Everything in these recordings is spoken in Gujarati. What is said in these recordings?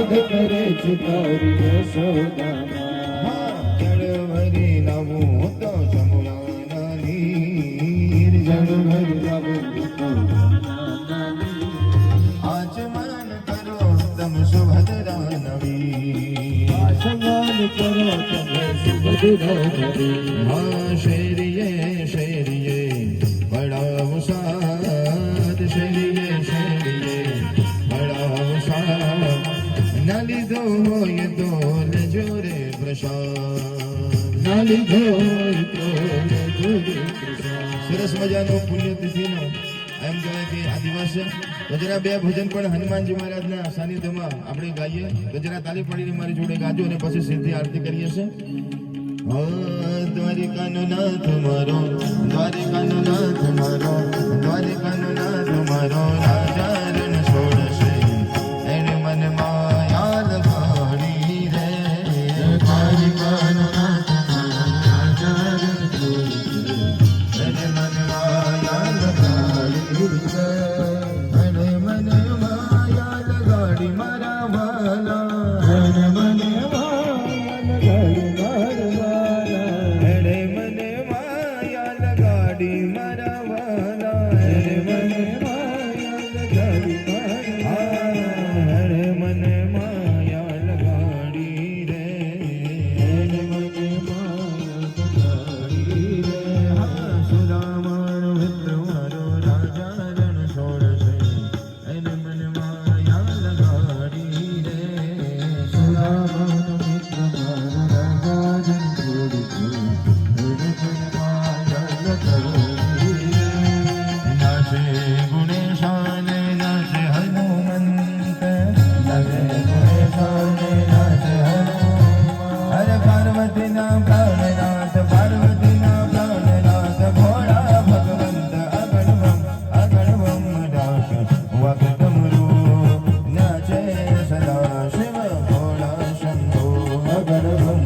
યાદ કરે છે તારી યશોદા જળભરી નવું તો જમુના નીર જળભરી નવું તો આચમન કરો તમ સુભદ્રા નવી આચમન કરો તમે સુભદ્રા નવી હા શેરીએ શેરીએ બડાવો સાદ શેરીએ શેરીએ બડાવો સાદ ન લીધો હોય તો લેજો રે પ્રસાદ ન લીધો હોય તો લેજો રે પ્રસાદ. સરસ મજાનો પુણ્યતિથિનો એમ કહેવાય કે આ દિવસ તો જરા બે ભજન પણ હનુમાનજી મહારાજના સાનિધ્યમાં આપણે ગાઈએ તો જરા તાલી પડીને મારી જોડે ગાજો અને પછી સીધી આરતી કરીએ છે. દ્વારિકાનો નાથ મારો દ્વારિકાનો નાથ મારો દ્વારિકાનો નાથ મારો રાજા રણ છોડશે એને મન માયા લગાડી રે દ્વારિકાનો નાથ મારો રાજા રણ છોડશે એને મન માયા લગાડી રે એને મન માયા લગાડી મારા વાલા મને મને માયા લગાડી મારા વાલા એણે મને માયા લગાડી મને માયા લગાડી રે મને માયા લગાડી રે સુદામાનો મિત્ર મારો રાજા રણ છોડશે એને મને માયા લગાડી રે સુદામાનો મિત્ર મારો રાજા રણ છોડશે એને મને માયા લગાડી રે નાશે ગુણેશાન નાશે હનુમંત નાશે ગુણેશાન નાશે હનુમંત હર પાર્વતીના પ્રાણનાથ પાર્વતીના પ્રાણનાથ ભોળા ભગવંત અગણવમ દાસ વક્તમરુ નાચે સદા શિવ ભોળા શંભો અગણવમ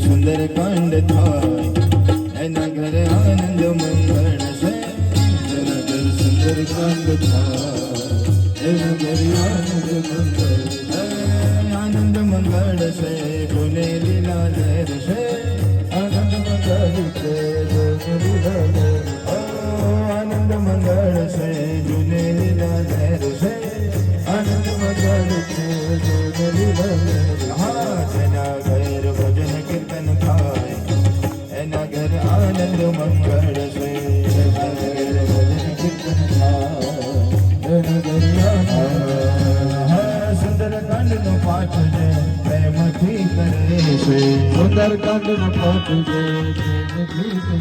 સુંદર કાંડ થાય એના ઘરે આનંદ મંગળ છે જેના ઘર સુંદર કાંડ થાય એના ઘરે આનંદ મંગળ છે. આનંદ મંગળ છે બોલે લીલા લહેર છે આનંદ મંગળ છે લીલા લહેર. આનંદ મંગળ છે જુને લીલા લહેર છે આનંદ મંગળ છે લીલા લહેર. હા જેના ઘર ભજન કીર્તન થાય એના ઘર આનંદ મંગળ છે જેના ઘર ભજન કીર્તન થાય એના ઘરે આનંદ. સુંદરકાંડનો પાઠ છે પ્રેમથી કરે છે સુંદરકાંડનો પાઠ છે પ્રેમથી કરે.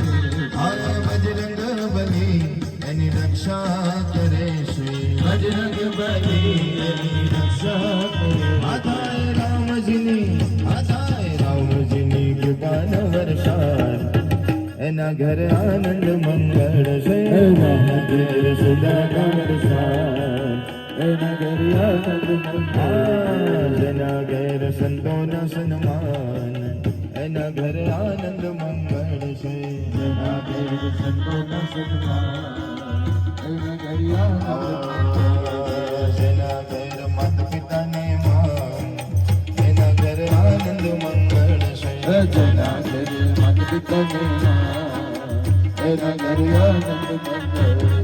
બજરંગ બલી એની રક્ષા કરે છે બજરંગ બલી એની રક્ષા કરે. આધાય રામજીની કૃપાન વરસાદ એના ઘર આનંદ મંગળ છે એના ઘર સુદાગર સાર એના ઘર આનંદ મંગળ. જેના ઘર સંતોના સન્માન એના ઘર આનંદ મંગળ છે જેના ઘર સંતોના સન્માન એના ઘર આનંદ મંગળ. જેના ઘર માતા પિતાને માન એના ઘર આનંદ મંગળ છે જેના ઘર માતા પિતાને માન એના ઘર આનંદ મંગળ.